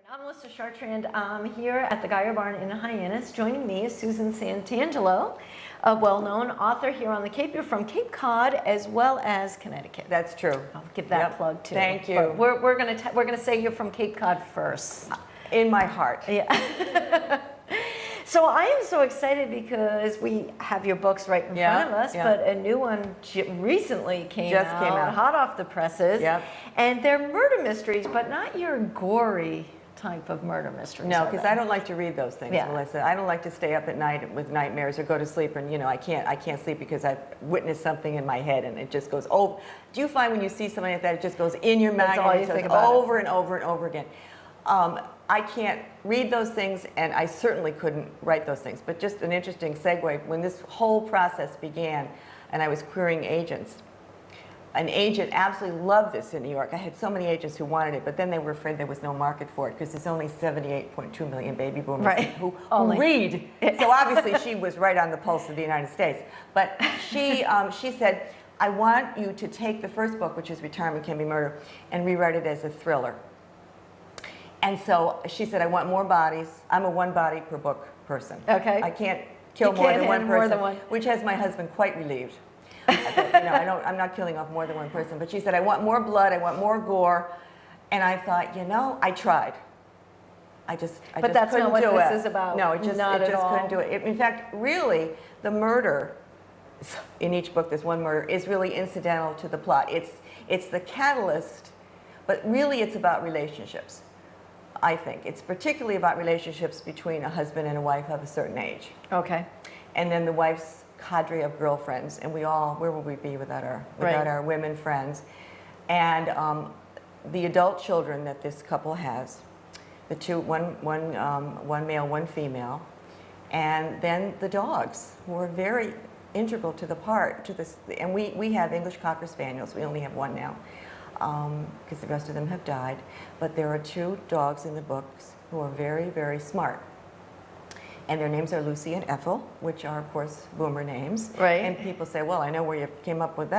I'm Melissa Chartrand. I'm here at the Geyer Barn in Hyannis. Joining me is Susan Santangelo, a well-known author here on the Cape. You're from Cape Cod as well as Connecticut. That's true. I'll give that plug too. Thank you. But we're gonna say you're from Cape Cod first. In my heart. Yeah. So I am so excited because we have your books right in front of us, but a new one recently came out, hot off the presses. Yep. And they're murder mysteries, but not your gory type of murder mysteries. No, because I don't like to read those things, Yeah. Melissa. I don't like to stay up at night with nightmares or go to sleep and, I can't sleep because I've witnessed something in my head and it just goes, oh, do you find when you see something like that, it just goes in your mind and it goes over and over and over again? I can't read those things, and I certainly couldn't write those things. But just an interesting segue, when this whole process began, and I was querying agents, an agent absolutely loved this in New York. I had so many agents who wanted it, but then they were afraid there was no market for it because there's only 78.2 million baby boomers who read. So obviously she was right on the pulse of the United States. But she said, I want you to take the first book, which is Retirement Can Be Murder, and rewrite it as a thriller. And so she said, I want more bodies. I'm a one body per book person. Okay. I can't kill more than one person, which has my husband quite relieved. I'm not killing off more than one person. But she said, I want more blood, I want more gore. And I thought, I tried. But that's couldn't not what do this it. is about. No, it just couldn't do it. In fact, really, the murder, in each book there's one murder, is really incidental to the plot. It's the catalyst, but really it's about relationships. I think it's particularly about relationships between a husband and a wife of a certain age. Okay. And then the wife's cadre of girlfriends, and where would we be without our women friends? And the adult children that this couple has, the two, one male, one female, and then the dogs, who are very integral to this. And we have English Cocker Spaniels. We only have one now, because the rest of them have died. But there are two dogs in the books who are very, very smart. And their names are Lucy and Ethel, which are, of course, boomer names. Right. And people say, well, I know where you came up with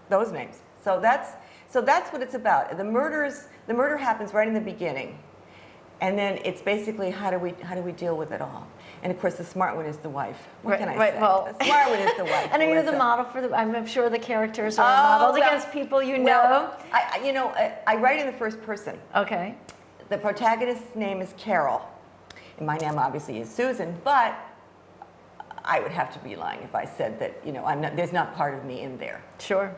those names. So that's what it's about. The murder happens right in the beginning. And then it's basically how do we deal with it all? And of course, the smart one is the wife. What can I say? Well, the smart one is the wife. And are you the model for I'm sure the characters are modeled against people you know. I write in the first person. Okay. The protagonist's name is Carol, and my name obviously is Susan. But I would have to be lying if I said that there's not part of me in there. Sure.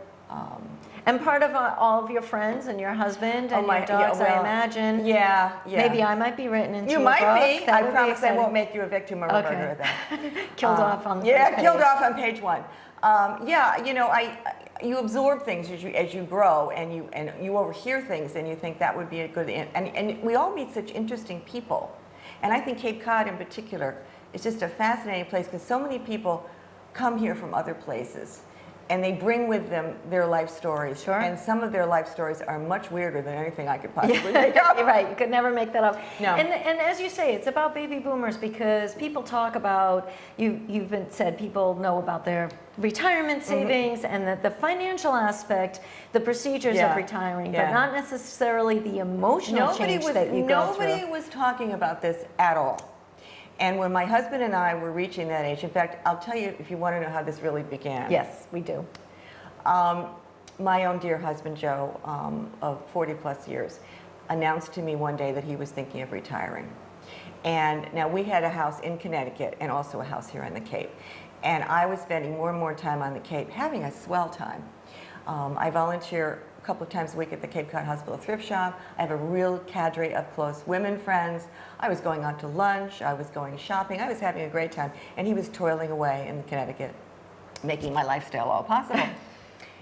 And part of all of your friends and your husband and your dogs, I imagine. Yeah. Maybe I might be written into you a might book. be. I promise I won't make you a victim or a murderer then. Killed off on the first page. Killed off on page 1. You absorb things as you grow, and you overhear things, and you think that would be a good end. And we all meet such interesting people, and I think Cape Cod in particular is just a fascinating place because so many people come here from other places. And they bring with them their life stories. Sure. And some of their life stories are much weirder than anything I could possibly make up. You're right, you could never make that up. No. And as you say, it's about baby boomers because people talk about, you've said people know about their retirement savings and the financial aspect, the procedures of retiring, but not necessarily the emotional change that you go through. Nobody was talking about this at all. And when my husband and I were reaching that age, in fact, I'll tell you if you want to know how this really began. Yes, we do. My own dear husband, Joe, of 40 plus years, announced to me one day that he was thinking of retiring. And now we had a house in Connecticut and also a house here on the Cape. And I was spending more and more time on the Cape, having a swell time. I volunteer a couple of times a week at the Cape Cod Hospital Thrift Shop. I have a real cadre of close women friends. I was going out to lunch, I was going shopping, I was having a great time. And he was toiling away in Connecticut, making my lifestyle all possible.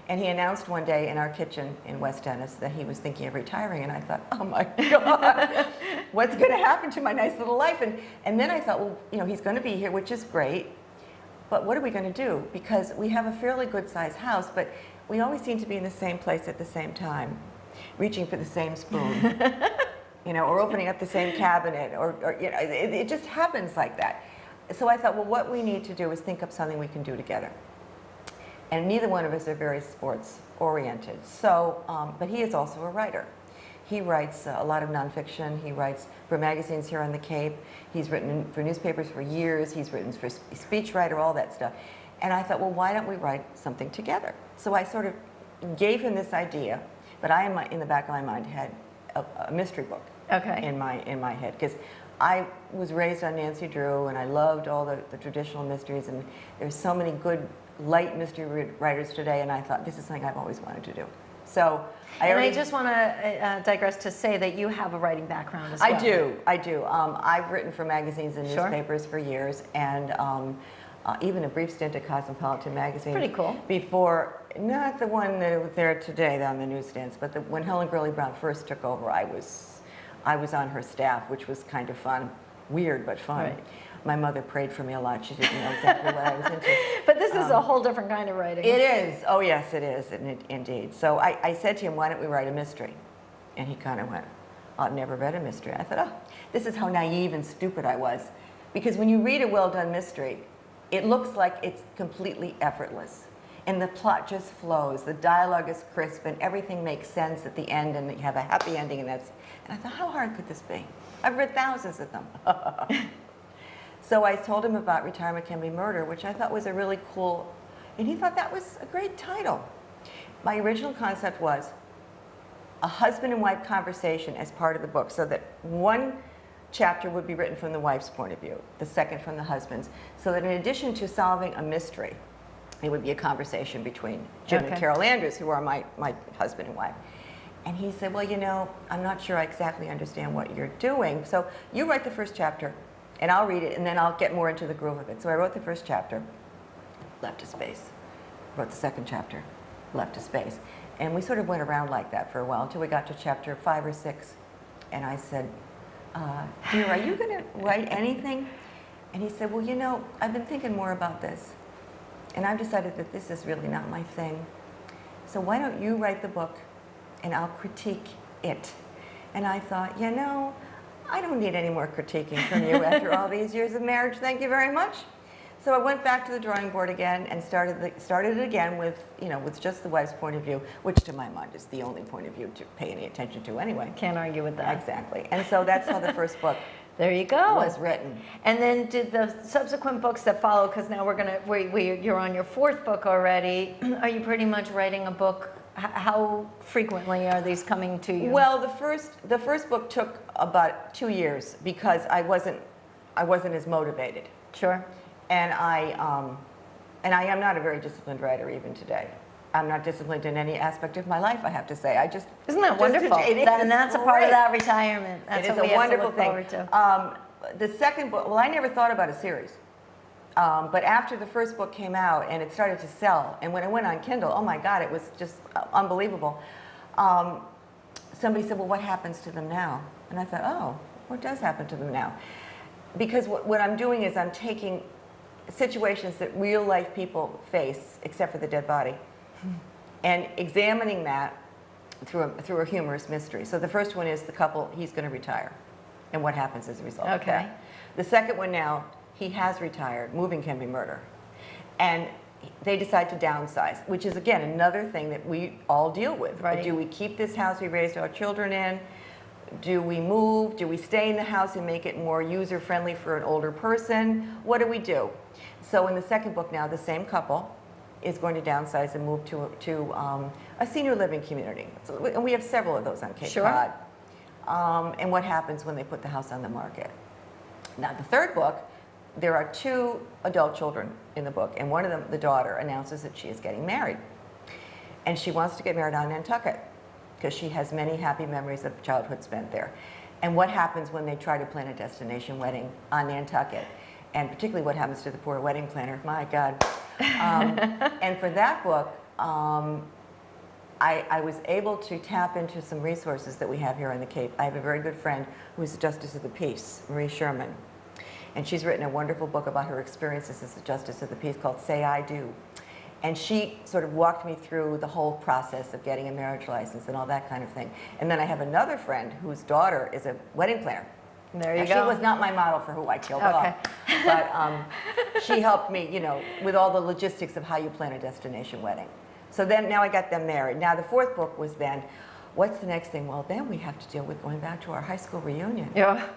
And he announced one day in our kitchen in West Ennis that he was thinking of retiring, and I thought, oh my God, what's going to happen to my nice little life? And then I thought, well, he's going to be here, which is great, but what are we going to do? Because we have a fairly good-sized house, but we always seem to be in the same place at the same time, reaching for the same spoon, or opening up the same cabinet, it just happens like that. So I thought, well, what we need to do is think up something we can do together. And neither one of us are very sports oriented. So, but he is also a writer. He writes a lot of nonfiction. He writes for magazines here on the Cape. He's written for newspapers for years. He's written for speechwriter, all that stuff. And I thought, well, why don't we write something together? So I sort of gave him this idea, but I, in the back of my mind, had a mystery book in my head, because I was raised on Nancy Drew, and I loved all the traditional mysteries, and there's so many good light mystery writers today, and I thought, this is something I've always wanted to do. So I just want to digress to say that you have a writing background as well. I do. I've written for magazines and newspapers for years, and even a brief stint at Cosmopolitan magazine. Pretty cool. Before, not the one that was there today on the newsstands, but when Helen Gurley Brown first took over, I was on her staff, which was kind of fun. Weird, but fun. Right. My mother prayed for me a lot. She didn't know exactly what I was into. But this is a whole different kind of writing. It is. Oh, yes, it is, indeed. So I said to him, why don't we write a mystery? And he kind of went, I've never read a mystery. I thought, oh, this is how naive and stupid I was. Because when you read a well-done mystery, it looks like it's completely effortless. And the plot just flows. The dialogue is crisp, and everything makes sense at the end, and you have a happy ending. And I thought, how hard could this be? I've read thousands of them. So I told him about Retirement Can Be Murder, which I thought was a really cool, and he thought that was a great title. My original concept was a husband and wife conversation as part of the book, so that one chapter would be written from the wife's point of view, the second from the husband's, so that in addition to solving a mystery, it would be a conversation between Jim and Carol Andrews, who are my husband and wife. And he said, well, you know, I'm not sure I exactly understand what you're doing, so you write the first chapter, and I'll read it, and then I'll get more into the groove of it. So I wrote the first chapter, left a space. Wrote the second chapter, left a space. And we sort of went around like that for a while until we got to chapter 5 or 6. And I said, dear, are you going to write anything? And he said, well, you know, I've been thinking more about this. And I've decided that this is really not my thing. So why don't you write the book, and I'll critique it. And I thought, you know, I don't need any more critiquing from you after all these years of marriage. Thank you very much. So I went back to the drawing board again and started it again with, you know, with just the wife's point of view, which to my mind is the only point of view to pay any attention to anyway. Can't argue with that. Exactly. And so that's how the first book there you go. was written. And then did the subsequent books that follow, because now you're on your 4th book already, are you pretty much writing a book? How frequently are these coming to you? Well, the first book took about 2 years because I wasn't as motivated. Sure. And I am not a very disciplined writer even today. I'm not disciplined in any aspect of my life, I have to say. Isn't that wonderful? And that's a part of that retirement. That's what we have to look forward to. The second book, well, I never thought about a series. But after the first book came out and it started to sell, and when it went on Kindle, oh my God, it was just unbelievable. Somebody said, well, what happens to them now? And I thought, oh, what does happen to them now? Because what I'm doing is I'm taking situations that real life people face, except for the dead body, and examining that through a humorous mystery. So the first one is the couple, he's going to retire, and what happens as a result of that. The second one now, he has retired. Moving can be murder. And they decide to downsize, which is, again, another thing that we all deal with. Right. Do we keep this house we raised our children in? Do we move? Do we stay in the house and make it more user-friendly for an older person? What do we do? So in the second book now, the same couple is going to downsize and move to a senior living community. So, and we have several of those on Cape Cod. And what happens when they put the house on the market? Now, the third book, there are 2 adult children in the book, and one of them, the daughter, announces that she is getting married. And she wants to get married on Nantucket because she has many happy memories of childhood spent there. And what happens when they try to plan a destination wedding on Nantucket? And particularly what happens to the poor wedding planner, my God. And for that book, I was able to tap into some resources that we have here on the Cape. I have a very good friend who is the Justice of the Peace, Marie Sherman. And she's written a wonderful book about her experiences as the Justice of the Peace called Say I Do. And she sort of walked me through the whole process of getting a marriage license and all that kind of thing. And then I have another friend whose daughter is a wedding planner. There you go. She was not my model for who I killed off. But she helped me, you know, with all the logistics of how you plan a destination wedding. So then now I got them married. Now the 4th book was then, what's the next thing? Well, then we have to deal with going back to our high school reunion. Yeah.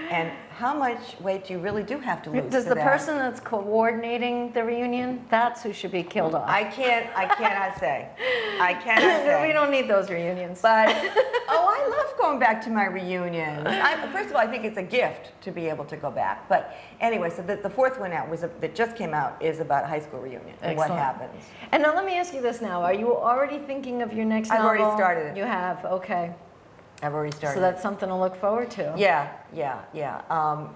And how much weight do you really do have to lose Does for the that? person that's coordinating the reunion, that's who should be killed off. I cannot say. I cannot We say. don't need those reunions. But, I love going back to my reunions. First of all, I think it's a gift to be able to go back. But anyway, so the fourth one out that just came out is about high school reunion and what Excellent. happens. And now let me ask you this now. Are you already thinking of your next I've novel? already started it. You have, okay. I've already started. So that's something to look forward to. Yeah.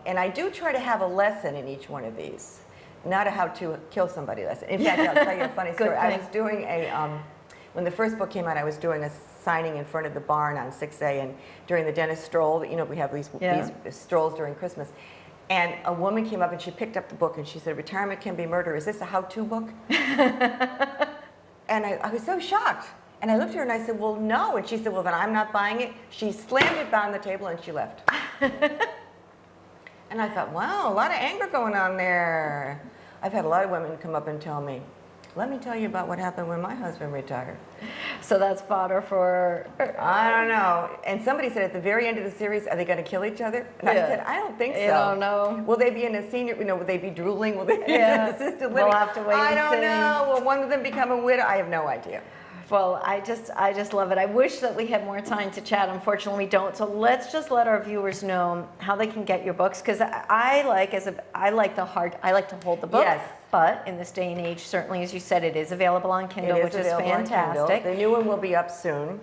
And I do try to have a lesson in each one of these, not a how to kill somebody lesson. In fact, I'll tell you a funny story. I was doing when the first book came out, I was doing a signing in front of the barn on 6A, and during the dentist stroll, we have these strolls during Christmas. And a woman came up and she picked up the book and she said, "Retirement Can Be Murder. Is this a how-to book?" And I was so shocked. And I looked at her and I said, "Well, no." And she said, "Well, then I'm not buying it." She slammed it on the table and she left. And I thought, wow, a lot of anger going on there. I've had a lot of women come up and tell me, "Let me tell you about what happened when my husband retired." So that's fodder for... I don't know. And somebody said at the very end of the series, are they going to kill each other? And I said, I don't think so. You don't know. Will they be in a senior, will they be drooling? Will they be in assisted living? We'll have to wait I and don't see. know. Will one of them become a widow? I have no idea. Well, I just love it. I wish that we had more time to chat. Unfortunately, we don't. So let's just let our viewers know how they can get your books, because I like to hold the book. Yes. But in this day and age, certainly, as you said, it is available on Kindle, which is fantastic. The new one will be up soon.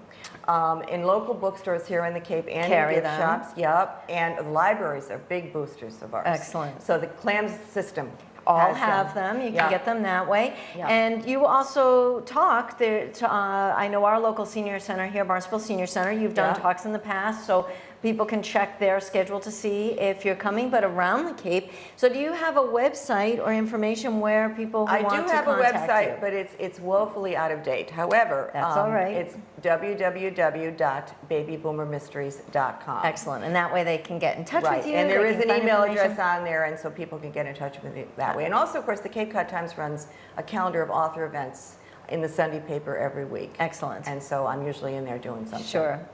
In local bookstores here in the Cape and Carry in gift them. shops. Yep. And the libraries are big boosters of ours. Excellent. So the CLAMS system All has have them. You can Yeah. get them that way. Yeah. And you also talk there. I know our local senior center here, Barnstable Senior Center. You've done Yeah. talks in the past, so people can check their schedule to see if you're coming. But around the Cape, so do you have a website or information where people who I want do to have a contact website, you? but it's woefully out of date. However, That's all right. It's www.babyboomermysteries.com. Excellent, and that way they can get in touch Right, with you. and there they is can an find email information. address on there, and so people can get in touch with you that way. And also, of course, the Cape Cod Times runs a calendar of author events in the Sunday paper every week. Excellent. And so I'm usually in there doing something.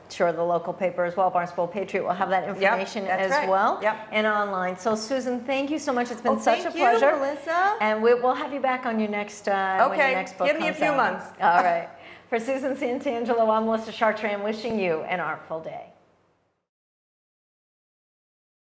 Sure, the local paper as well, Barnstable Patriot, will have that information that's as right. well, Yep. and online. So Susan, thank you so much. It's been such a Thank pleasure. you, Melissa. And we'll have you back on your next, when your Okay, next book give me a comes few out. months. All right. For Susan Santangelo, I'm Melissa Chartrand, wishing you an artful day.